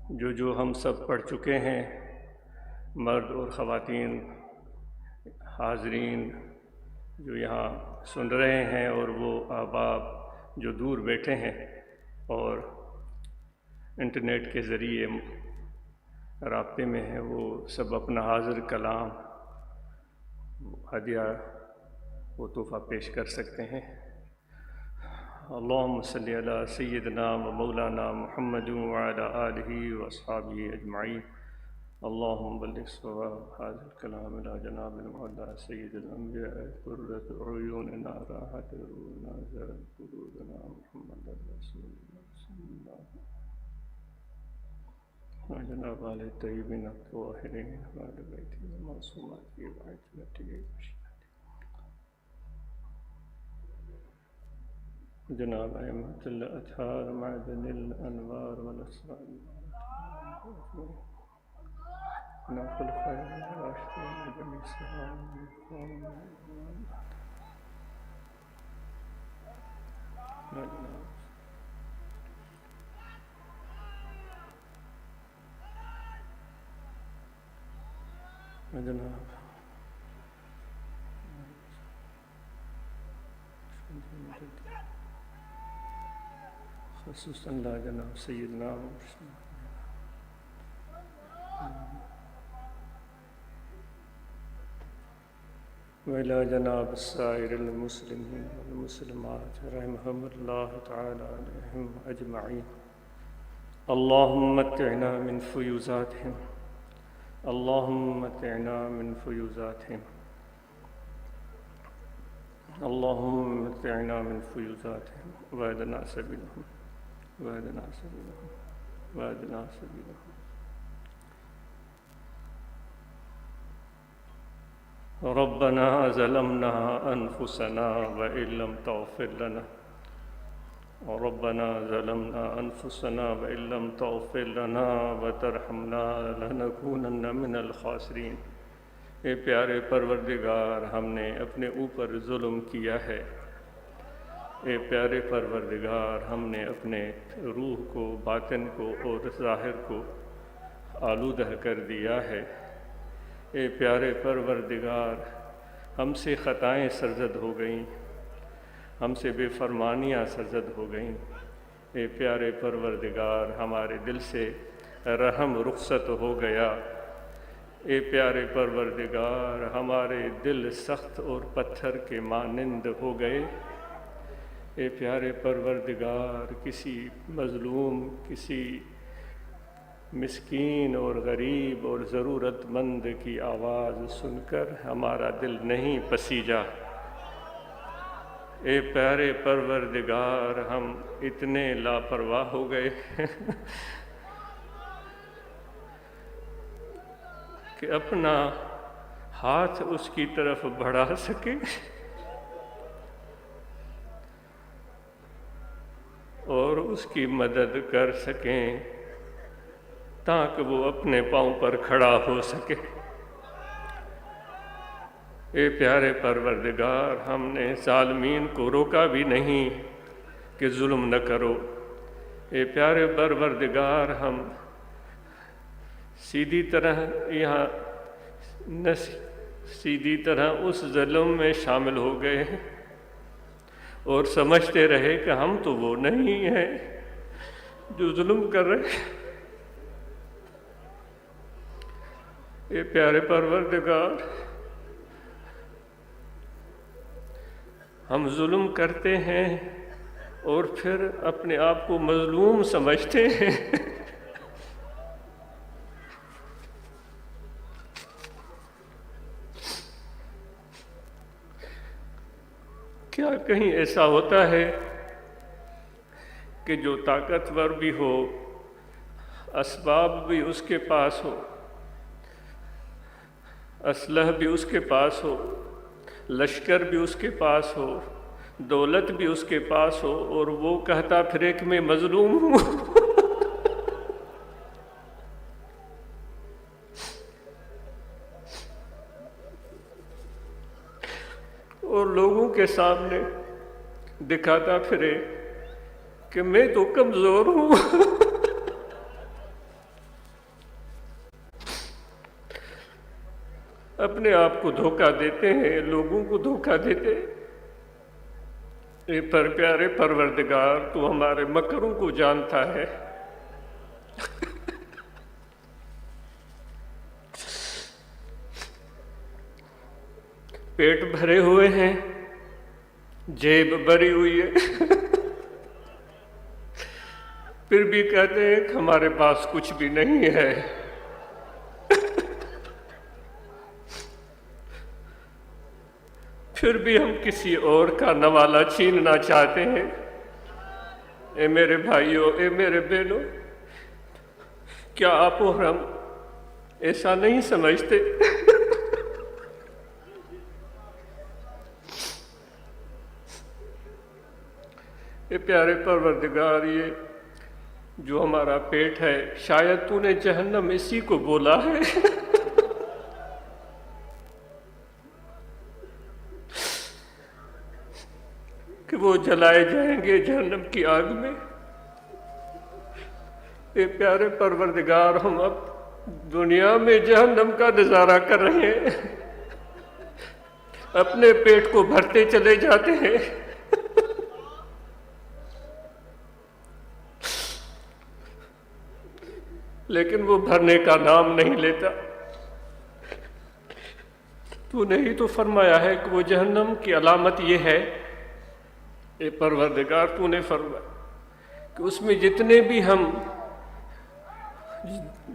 جو ہم سب پڑھ چکے ہیں، مرد اور خواتین حاضرین جو یہاں سن رہے ہیں، اور وہ احباب جو دور بیٹھے ہیں اور انٹرنیٹ کے ذریعے رابطے میں ہیں، وہ سب اپنا حاضر کلام ہدیہ و تحفہ پیش کر سکتے ہیں۔ اللہم صلی علی سیدنا و مولانا محمد وعلی آلہ و اصحابہ اجمعین۔ اللہم بلغ صواب هذا الكلام الى جناب المعلا سید الانبیاء قرۃ عیوننا راحت روحنا زاد قلوبنا محمد رسول اللہ صلی اللہ علیہ وسلم، جناب آل طیبین الطاہرین وآل بیتہ المعصومات وعترتہ جناب ائمۃ الاطہار معدن الانوار والاسرار خلفاء الراشدین جمیع الصحابہ جناب خصوصاً لا جناب سیدنا وإلى جناب السائر المسلمين والمسلمات رحمهم الله تعالى عليهم أجمعين۔ اللهم متعنا من فيوزاتهم، اللهم متعنا من فيوزاتهم، اللهم متعنا من فيوزاتهم واهدنا سبيلهم، واهدنا سبيلهم، واهدنا سبيلهم۔ ربنا ظلمنا أنفسنا وإن لم تغفر لنا، ربنا ظلمنا أنفسنا وإن لم تغفر لنا وترحمنا لنكونن من الخاسرين۔ اے پیارے پروردگار، ہم نے اپنے اوپر ظلم کیا ہے۔ اے پیارے پروردگار، ہم نے اپنے روح کو، باطن کو اور ظاہر کو آلودہ کر دیا ہے۔ اے پیارے پروردگار، ہم سے خطائیں سرزد ہو گئیں، ہم سے بے فرمانیاں سرزد ہو گئیں۔ اے پیارے پروردگار، ہمارے دل سے رحم رخصت ہو گیا۔ اے پیارے پروردگار، ہمارے دل سخت اور پتھر کے مانند ہو گئے۔ اے پیارے پروردگار، کسی مظلوم، کسی مسکین اور غریب اور ضرورت مند کی آواز سن کر ہمارا دل نہیں پسیجا۔ اے پیارے پروردگار، ہم اتنے لاپرواہ ہو گئے کہ اپنا ہاتھ اس کی طرف بڑھا سکے اور اس کی مدد کر سکیں تاکہ وہ اپنے پاؤں پر کھڑا ہو سکے۔ اے پیارے پروردگار، ہم نے ظالمین کو روکا بھی نہیں کہ ظلم نہ کرو۔ اے پیارے پروردگار، ہم سیدھی طرح اس ظلم میں شامل ہو گئے اور سمجھتے رہے کہ ہم تو وہ نہیں ہیں جو ظلم کر رہے ہیں۔ اے پیارے پروردگار، ہم ظلم کرتے ہیں اور پھر اپنے آپ کو مظلوم سمجھتے ہیں۔ کیا کہیں ایسا ہوتا ہے کہ جو طاقتور بھی ہو، اسباب بھی اس کے پاس ہو، اسلحہ بھی اس کے پاس ہو، لشکر بھی اس کے پاس ہو، دولت بھی اس کے پاس ہو، اور وہ کہتا پھرے کہ میں مظلوم ہوں؟ اور لوگوں کے سامنے دکھاتا پھرے کہ میں تو کمزور ہوں۔ اپنے آپ کو دھوکہ دیتے ہیں، لوگوں کو دھوکہ دیتے ہیں۔ اے پر پیارے پروردگار، تو ہمارے مکروں کو جانتا ہے۔ پیٹ بھرے ہوئے ہیں، جیب بھری ہوئی ہے، پھر بھی کہتے ہیں کہ ہمارے پاس کچھ بھی نہیں ہے۔ پھر بھی ہم کسی اور کا نوالہ چھیننا چاہتے ہیں۔ اے میرے بھائیوں، اے میرے بہنوں، کیا آپ اور ہم ایسا نہیں سمجھتے؟ اے پیارے پروردگار، یہ جو ہمارا پیٹ ہے، شاید تو نے جہنم اسی کو بولا ہے۔ کہ وہ جلائے جائیں گے جہنم کی آگ میں۔ اے پیارے پروردگار، ہم اب دنیا میں جہنم کا نظارہ کر رہے ہیں، اپنے پیٹ کو بھرتے چلے جاتے ہیں، لیکن وہ بھرنے کا نام نہیں لیتا۔ تو نے ہی تو فرمایا ہے کہ وہ جہنم کی علامت یہ ہے۔ اے پروردگار، تو نے فرمایا کہ اس میں جتنے بھی ہم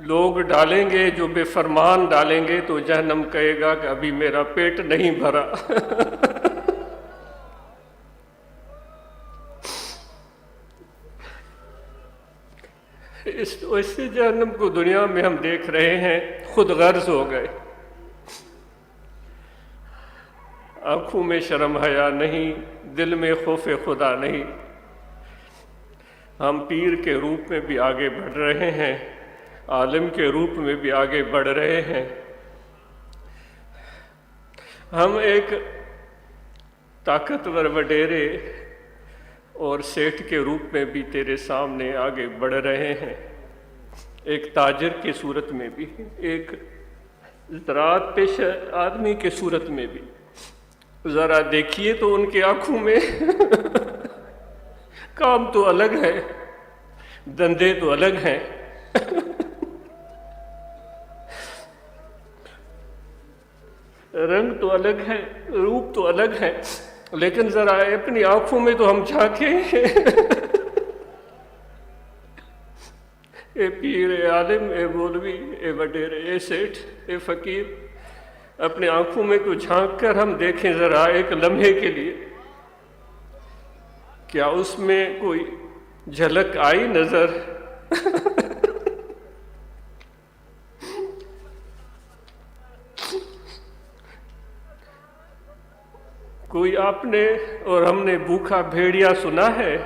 لوگ ڈالیں گے، جو بے فرمان ڈالیں گے، تو جہنم کہے گا کہ ابھی میرا پیٹ نہیں بھرا۔ اس سے جہنم کو دنیا میں ہم دیکھ رہے ہیں، خود غرض ہو گئے۔ آنکھوں میں شرم حیا نہیں، دل میں خوف خدا نہیں۔ ہم پیر کے روپ میں بھی آگے بڑھ رہے ہیں، عالم کے روپ میں بھی آگے بڑھ رہے ہیں۔ ہم ایک طاقتور وڈیرے اور سیٹھ کے روپ میں بھی تیرے سامنے آگے بڑھ رہے ہیں، ایک تاجر کی صورت میں بھی، ایک زراعت پیش آدمی کی صورت میں بھی۔ ذرا دیکھیے تو ان کی آنکھوں میں کام تو الگ ہے، دندے تو الگ ہیں، رنگ تو الگ ہے، روپ تو الگ ہے، لیکن ذرا اپنی آنکھوں میں تو ہم جھانکیں۔ اے پیر، اے عالم، اے مولوی، اے وڈیرے، اے سیٹھ، اے فقیر، اپنے آنکھوں میں تو جھانک کر ہم دیکھیں ذرا ایک لمحے کے لیے، کیا اس میں کوئی جھلک آئی نظر؟ کوئی آپ نے اور ہم نے بھوکا بھیڑیا سنا ہے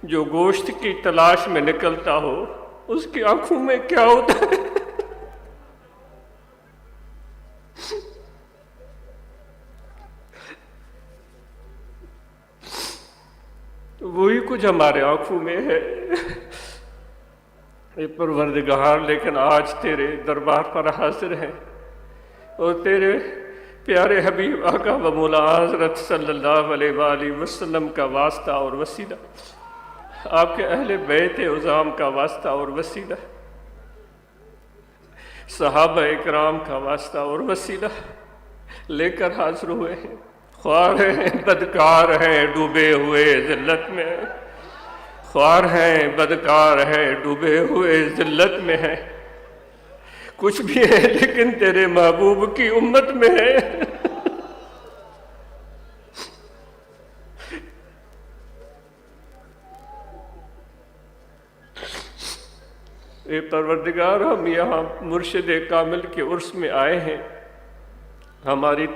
جو گوشت کی تلاش میں نکلتا ہو؟ اس کی آنکھوں میں کیا ہوتا ہے؟ وہی کچھ ہمارے آنکھوں میں ہے۔ اے پروردگار، لیکن آج تیرے دربار پر حاضر ہیں اور تیرے پیارے حبیب آقا و مولا حضرت صلی اللہ علیہ وآلہ وسلم کا واسطہ اور وسیلہ، آپ کے اہل بیت عظام کا واسطہ اور وسیلہ، صحابہ اکرام کا واسطہ اور وسیلہ لے کر حاضر ہوئے ہیں۔ خوار ہیں، بدکار ہیں، ڈوبے ہوئے ذلت میں، خوار ہیں، بدکار ہیں، ڈوبے ہوئے ذلت میں ہیں، کچھ بھی ہے لیکن تیرے محبوب کی امت میں ہے۔ اے پروردگار، ہم یہاں مرشد کامل کے عرس میں آئے ہیں، ہماری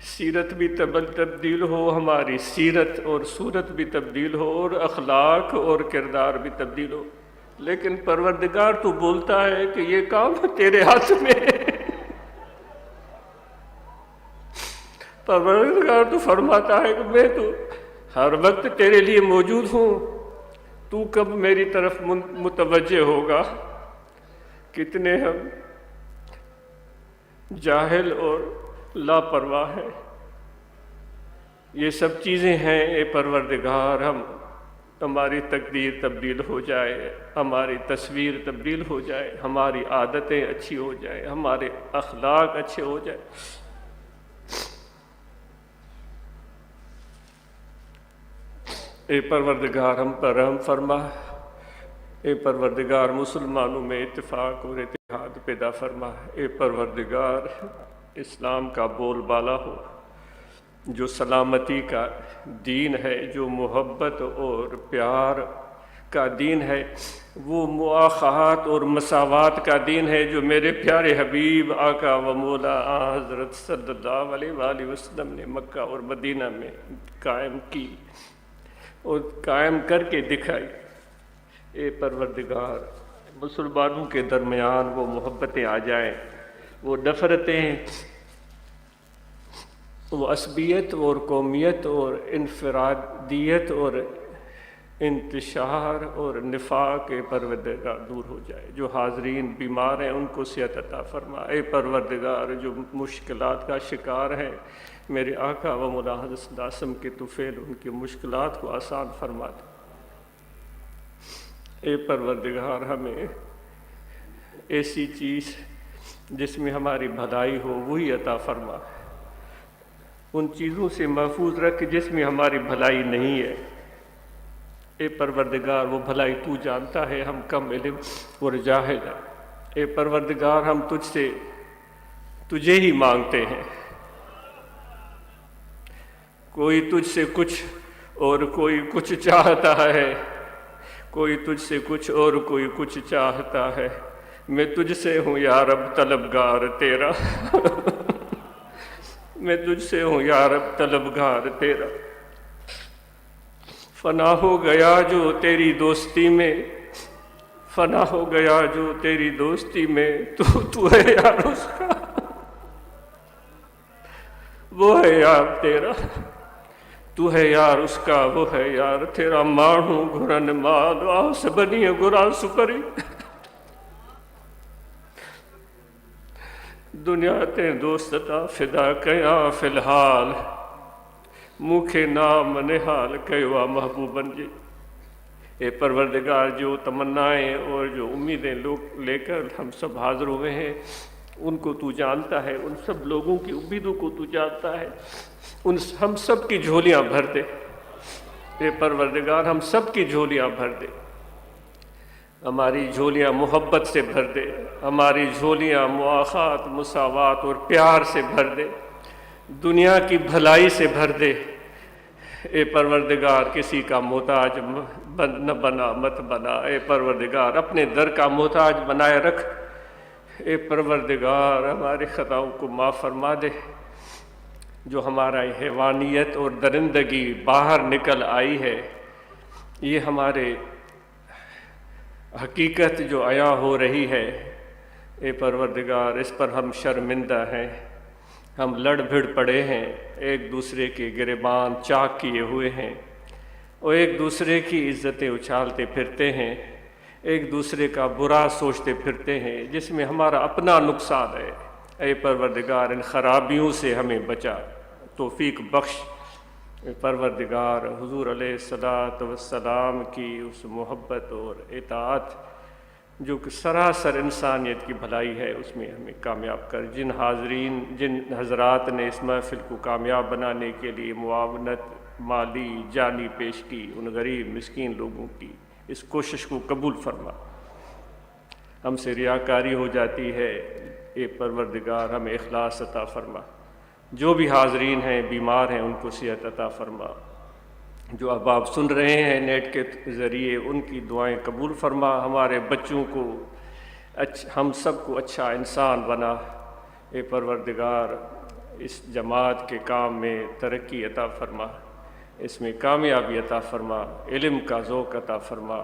سیرت بھی تبدیل ہو، ہماری سیرت اور صورت بھی تبدیل ہو، اور اخلاق اور کردار بھی تبدیل ہو، لیکن پروردگار تو بولتا ہے کہ یہ کام تیرے ہاتھ میں ہے۔ پروردگار تو فرماتا ہے کہ میں تو ہر وقت تیرے لیے موجود ہوں، تو کب میری طرف متوجہ ہوگا؟ کتنے ہم جاہل اور لاپرواہ ہے۔ یہ سب چیزیں ہیں اے پروردگار، ہماری تقدیر تبدیل ہو جائے، ہماری تصویر تبدیل ہو جائے، ہماری عادتیں اچھی ہو جائیں، ہمارے اخلاق اچھے ہو جائیں۔ اے پروردگار ہم پر رحم فرما، اے پروردگار مسلمانوں میں اتفاق اور اتحاد پیدا فرما، اے پروردگار اسلام کا بول بالا ہو، جو سلامتی کا دین ہے، جو محبت اور پیار کا دین ہے، وہ مواخات اور مساوات کا دین ہے جو میرے پیارے حبیب آقا و مولا حضرت صلی اللہ علیہ وآلہ وسلم نے مکہ اور مدینہ میں قائم کی اور قائم کر کے دکھائی۔ اے پروردگار مسلمانوں کے درمیان وہ محبتیں آ جائیں، وہ نفرتیں، وہ عصبیت اور قومیت اور انفرادیت اور انتشار اور نفاق اے پروردگار دور ہو جائے۔ جو حاضرین بیمار ہیں ان کو صحت عطا فرما۔ اے پروردگار جو مشکلات کا شکار ہیں، میرے آقا و مولا حضرت صلی اللہ علیہ وسلم کے طفیل ان کی مشکلات کو آسان فرما دے۔ اے پروردگار ہمیں ایسی چیز جس میں ہماری بھلائی ہو وہی عطا فرما، ان چیزوں سے محفوظ رکھ جس میں ہماری بھلائی نہیں ہے۔ اے پروردگار وہ بھلائی تو جانتا ہے، ہم کم علم اور جاہل ہیں۔ اے پروردگار ہم تجھے ہی مانگتے ہیں، کوئی تجھ سے کچھ اور کوئی کچھ چاہتا ہے، کوئی تجھ سے کچھ اور کوئی کچھ چاہتا ہے، میں تجھ سے ہوں یا رب طلبگار تیرا میں تجھ سے ہوں یا رب طلبگار تیرا۔ فنا ہو گیا جو تیری دوستی میں، فنا ہو گیا جو تیری دوستی میں، تو ہے یار اس کا، وہ ہے یار تیرا، تو ہے یار اس کا، وہ ہے یار تیرا۔ مانو گرن مال آس بنی گرا سپری، دنیا تے دوستا فدا کیا فی الحال، موکھے نام نہال کیوا محبوبن جی۔ اے پروردگار جو تمنائیں اور جو امیدیں لوگ لے کر ہم سب حاضر ہوئے ہیں ان کو تو جانتا ہے، ان سب لوگوں کی امیدوں کو تو جانتا ہے، ہم سب کی جھولیاں بھر دے۔ اے پروردگار ہم سب کی جھولیاں بھر دے، ہماری جھولیاں محبت سے بھر دے، ہماری جھولیاں مواخات مساوات اور پیار سے بھر دے، دنیا کی بھلائی سے بھر دے۔ اے پروردگار کسی کا محتاج نہ بنا، مت بنا۔ اے پروردگار اپنے در کا محتاج بنائے رکھ۔ اے پروردگار ہماری خطاؤں کو معاف فرما دے، جو ہمارا حیوانیت اور درندگی باہر نکل آئی ہے، یہ ہمارے حقیقت جو عیاں ہو رہی ہے، اے پروردگار اس پر ہم شرمندہ ہیں، ہم لڑ بھڑ پڑے ہیں، ایک دوسرے کے گریبان چاک کیے ہوئے ہیں اور ایک دوسرے کی عزتیں اچھالتے پھرتے ہیں، ایک دوسرے کا برا سوچتے پھرتے ہیں جس میں ہمارا اپنا نقصان ہے۔ اے پروردگار ان خرابیوں سے ہمیں بچا، توفیق بخش۔ اے پروردگار حضور علیہ الصلاۃ والسلام کی اس محبت اور اطاعت جو کہ سراسر انسانیت کی بھلائی ہے اس میں ہمیں کامیاب کر۔ جن حاضرین، جن حضرات نے اس محفل کو کامیاب بنانے کے لیے معاونت مالی جانی پیش کی، ان غریب مسکین لوگوں کی اس کوشش کو قبول فرما۔ ہم سے ریاکاری ہو جاتی ہے، اے پروردگار ہمیں اخلاص عطا فرما۔ جو بھی حاضرین ہیں بیمار ہیں ان کو صحت عطا فرما، جو احباب سن رہے ہیں نیٹ کے ذریعے ان کی دعائیں قبول فرما۔ ہمارے بچوں کو ہم سب کو اچھا انسان بنا۔ اے پروردگار اس جماعت کے کام میں ترقی عطا فرما، اس میں کامیابی عطا فرما، علم کا ذوق عطا فرما،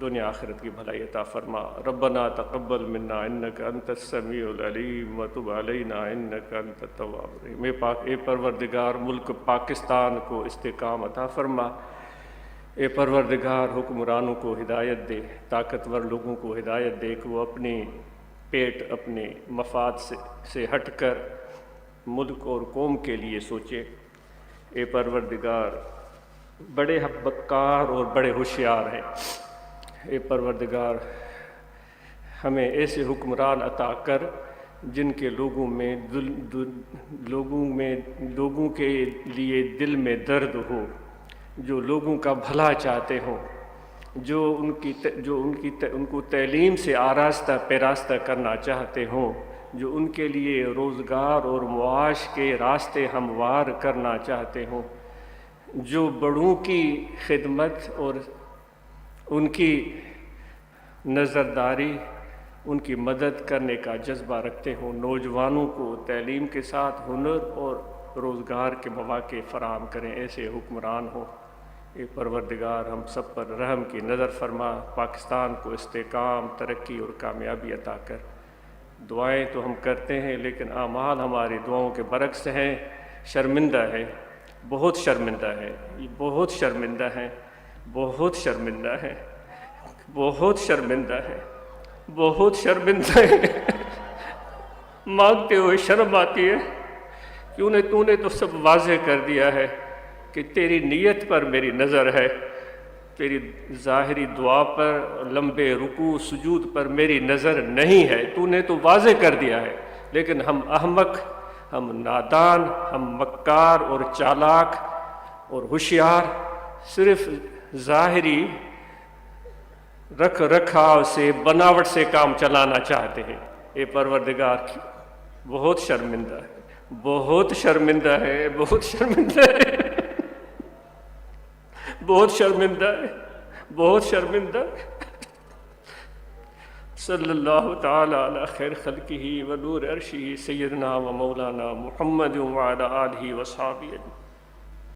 دنیا آخرت کی بھلائی عطا فرما۔ ربنا تقبل منا انک انت السمیع العلیم وتب علینا انک انت التواب الرحیم۔ اے پروردگار ملک پاکستان کو استحکام عطا فرما۔ اے پروردگار حکمرانوں کو ہدایت دے، طاقتور لوگوں کو ہدایت دے کہ وہ اپنی پیٹ اپنے مفاد سے ہٹ کر ملک اور قوم کے لیے سوچے۔ اے پروردگار بڑے بکار اور بڑے ہوشیار ہیں، اے پروردگار ہمیں ایسے حکمران عطا کر جن کے لوگوں کے لیے دل میں درد ہو، جو لوگوں کا بھلا چاہتے ہوں، جو ان کو تعلیم سے آراستہ پیراستہ کرنا چاہتے ہوں، جو ان کے لیے روزگار اور معاش کے راستے ہموار کرنا چاہتے ہوں، جو بڑوں کی خدمت اور ان کی نظرداری، ان کی مدد کرنے کا جذبہ رکھتے ہوں، نوجوانوں کو تعلیم کے ساتھ ہنر اور روزگار کے مواقع فراہم کریں، ایسے حکمران ہوں۔ اے پروردگار ہم سب پر رحم کی نظر فرما، پاکستان کو استحکام، ترقی اور کامیابی عطا کر۔ دعائیں تو ہم کرتے ہیں لیکن اعمال ہماری دعاؤں کے برعکس ہیں، شرمندہ ہے، بہت شرمندہ ہے، بہت شرمندہ ہے، بہت شرمندہ ہے، بہت شرمندہ ہے، بہت شرمندہ ہے۔ مانگتے ہوئے شرم آتی ہے، تو نے تو سب واضح کر دیا ہے کہ تیری نیت پر میری نظر ہے، تیری ظاہری دعا پر، لمبے رکوع سجود پر میری نظر نہیں ہے، تو نے تو واضح کر دیا ہے، لیکن ہم احمق، ہم نادان، ہم مکار اور چالاک اور ہوشیار صرف ظاہری رکھ رکھاؤ سے، بناوٹ سے کام چلانا چاہتے ہیں۔ اے پروردگار بہت شرمندہ ہے، بہت شرمندہ ہے، بہت شرمندہ ہے، بہت شرمندہ ہے، بہت شرمندہ ہے۔ صلی اللہ تعالی علی خیر خلقہ و نور عرشہ سیدنا و مولانا محمد وعلی آلہ و صحابہ۔